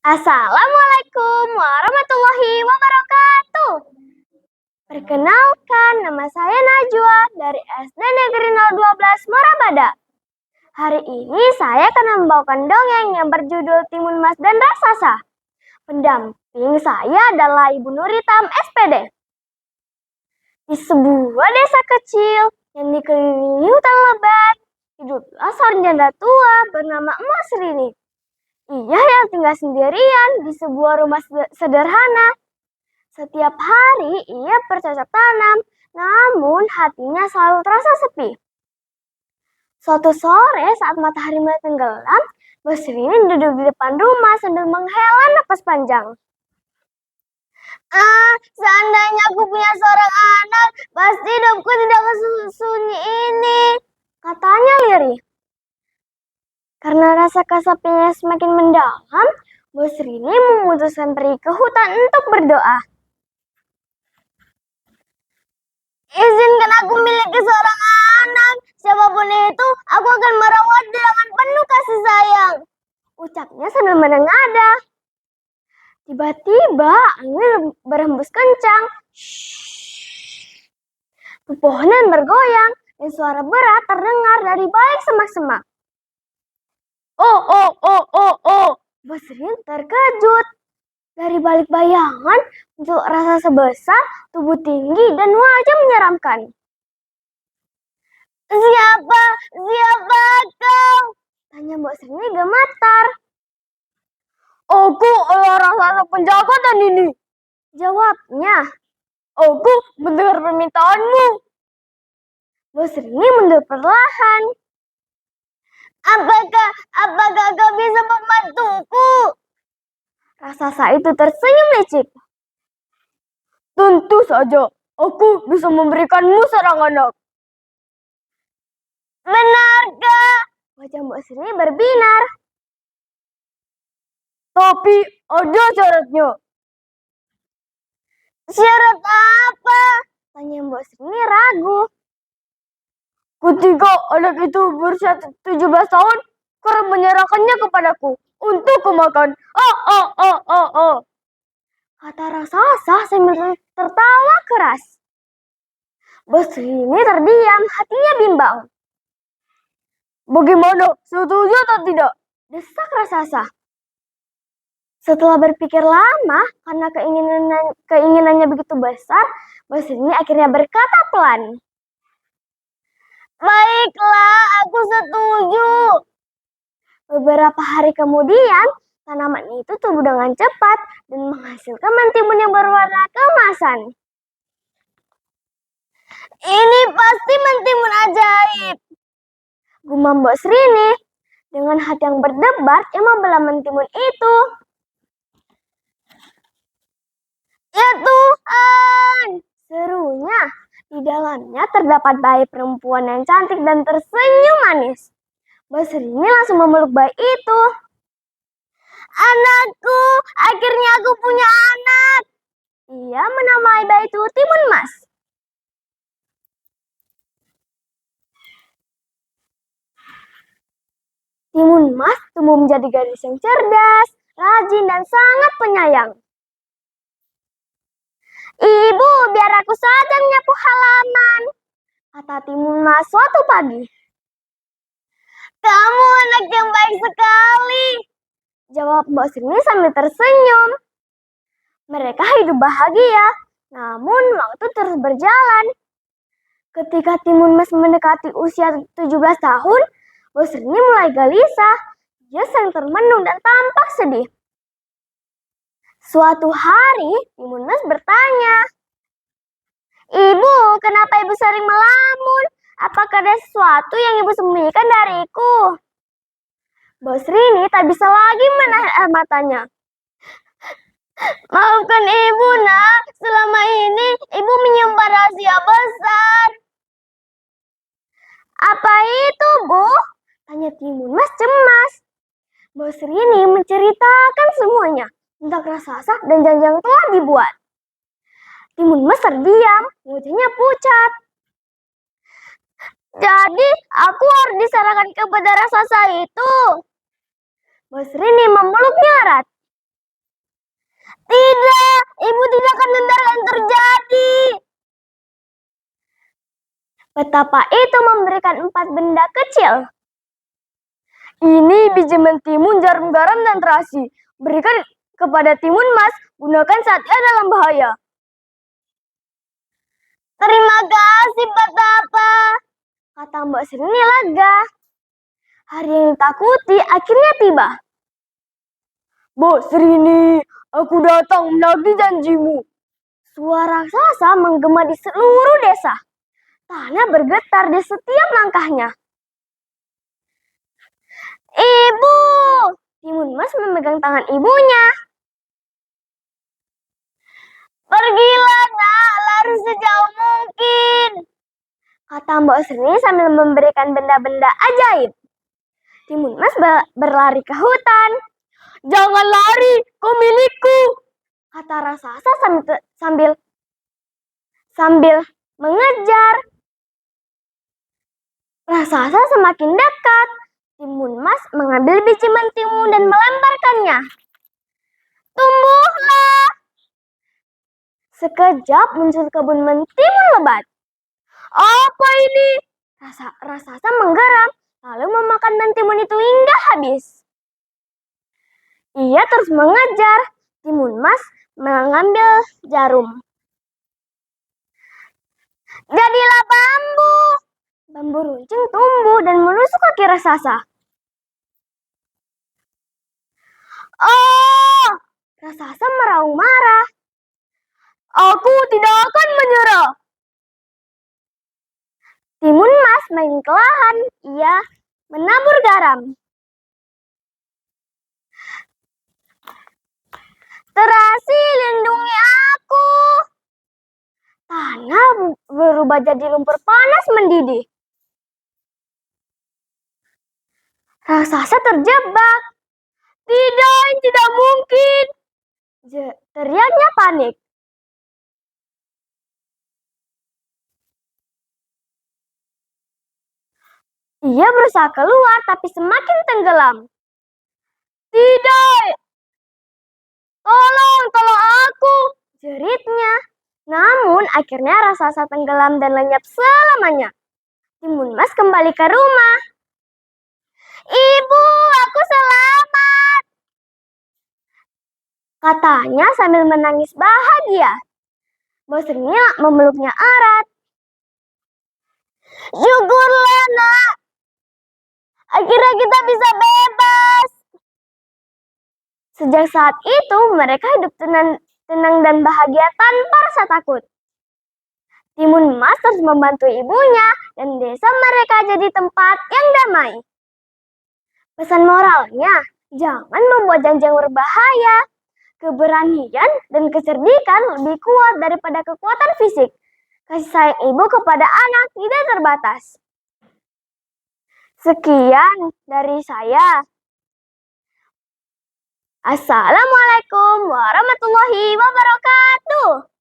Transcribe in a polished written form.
Assalamualaikum warahmatullahi wabarakatuh. Perkenalkan, nama saya Najwa dari SD Negeri 012 Morabada. Hari ini saya akan membawakan dongeng yang berjudul Timun Mas dan Raksasa. Pendamping saya adalah Ibu Nuritam SPD. Di sebuah desa kecil yang dikelilingi hutan lebat, hiduplah seorang janda tua bernama Emak Serini. Ia yang tinggal sendirian di sebuah rumah sederhana. Setiap hari ia bercocok tanam, namun hatinya selalu terasa sepi. Suatu sore saat matahari mulai tenggelam, Mbak Serini duduk di depan rumah sambil menghela napas panjang. Seandainya aku punya seorang anak, pasti hidupku tidak sesunyi ini, katanya lirih. Karena rasa kesepiannya semakin mendalam, Mbak Serini memutuskan pergi ke hutan untuk berdoa. Izinkan aku memiliki seorang anak, siapapun itu, aku akan merawat dengan penuh kasih sayang, ucapnya sambil menengadah. Tiba-tiba angin berhembus kencang. Pepohonan bergoyang dan suara berat terdengar dari balik semak-semak. Oh. Mbak Serini terkejut. Dari balik bayangan muncul rasa sebesar, tubuh tinggi, dan wajah menyeramkan. Siapa kau? Tanya Mbak Serini gemetar. Aku adalah raksasa penjagoan ini, jawabnya. Aku mendengar permintaanmu. Mbak Serini mundur perlahan. Apakah kau bisa membantuku? Raksasa itu tersenyum licik. Tentu saja, aku bisa memberikanmu seorang anak. Benarkah? Wajah Mbak Serini berbinar. Tapi ada syaratnya. Syarat apa? Tanya Mbak Serini ragu. Ketika anak itu berusia 17 tahun, kau menyerahkannya kepadaku untuk kumakan. Kata raksasa sambil tertawa keras. Mbak Serini terdiam, hatinya bimbang. Bagaimana, setuju atau tidak? Desak raksasa. Setelah berpikir lama, karena keinginannya begitu besar, Mbak Serini akhirnya berkata pelan. Baiklah, aku setuju. Beberapa hari kemudian, tanaman itu tumbuh dengan cepat dan menghasilkan mentimun yang berwarna keemasan. Ini pasti mentimun ajaib, gumam Mbak Serini dengan hati yang berdebar yang membelah mentimun itu. Ya Tuhan, serunya. Di dalamnya terdapat bayi perempuan yang cantik dan tersenyum manis. Mbak Serini langsung memeluk bayi itu. Anakku, akhirnya aku punya anak. Ia menamai bayi itu Timun Mas. Timun Mas tumbuh menjadi gadis yang cerdas, rajin, dan sangat penyayang. Ibu, biar aku saja menyapu halaman, kata Timun Mas suatu pagi. Kamu anak yang baik sekali, jawab Mbak Serini sambil tersenyum. Mereka hidup bahagia, namun waktu terus berjalan. Ketika Timun Mas mendekati usia 17 tahun, Mbak Serini mulai gelisah. Dia sering termenung dan tampak sedih. Suatu hari, Timun Mas bertanya, Ibu, kenapa Ibu sering melamun? Apakah ada sesuatu yang Ibu sembunyikan dariku? Mbak Serini tak bisa lagi menahan air matanya. Maafkan Ibu, Nak. Selama ini Ibu menyimpan rahasia besar. Apa itu, Bu? Tanya Timun Mas cemas. Mbak Serini menceritakan semuanya tentang raksasa dan janji yang telah dibuat. Timun Mas terdiam, wajahnya pucat. Jadi aku harus diserahkan kepada raksasa itu. Mbak Serini memeluknya erat. Ibu tidak akan membiarkan terjadi. Betapa itu memberikan 4 benda kecil. Ini biji mentimun, jarum garam, dan terasi. Berikan kepada Timun Mas, gunakan saat ia dalam bahaya. Terima kasih, Betapa, kata Mbak Srini lega. Hari yang ditakuti akhirnya tiba. Mbak Srini, aku datang menagih janjimu. Suara raksasa menggema di seluruh desa. Tanah bergetar di setiap langkahnya. Ibu! Timun Mas memegang tangan ibunya. Pergilah nak, lari sejauh mungkin, kata Mbak Srini sambil memberikan benda-benda ajaib. Timun Mas berlari ke hutan. Jangan lari, kau milikku, kata raksasa sambil mengejar. Raksasa semakin dekat. Timun Mas mengambil biji mentimun dan melemparkannya. Tumbuhlah! Sekejap muncul kebun mentimun lebat. Apa ini? Raksasa menggeram, lalu memakan mentimun itu hingga habis. Ia terus mengejar. Timun Mas mengambil jarum. Jadilah bambu. Bambu runcing tumbuh dan menusuk kaki raksasa. Oh! Raksasa meraung marah. Aku tidak akan menyerah. Timun Mas main kelahan. Ia menabur garam. Terasi, lindungi aku. Tanah berubah jadi lumpur panas mendidih. Raksasa terjebak. Tidak mungkin. Teriaknya panik. Ia berusaha keluar tapi semakin tenggelam. Tidak! Tolong aku! Jeritnya. Namun akhirnya raksasa tenggelam dan lenyap selamanya. Timun Mas kembali ke rumah. Ibu, aku selamat, katanya sambil menangis bahagia. Mbak Srini memeluknya erat. Syukurlah nak, akhirnya kita bisa bebas. Sejak saat itu mereka hidup tenang dan bahagia tanpa rasa takut. Timun Mas terus membantu ibunya dan desa mereka jadi tempat yang damai. Pesan moralnya, jangan membuat janji yang berbahaya. Keberanian dan kecerdikan lebih kuat daripada kekuatan fisik. Kasih sayang ibu kepada anak tidak terbatas. Sekian dari saya. Assalamualaikum warahmatullahi wabarakatuh.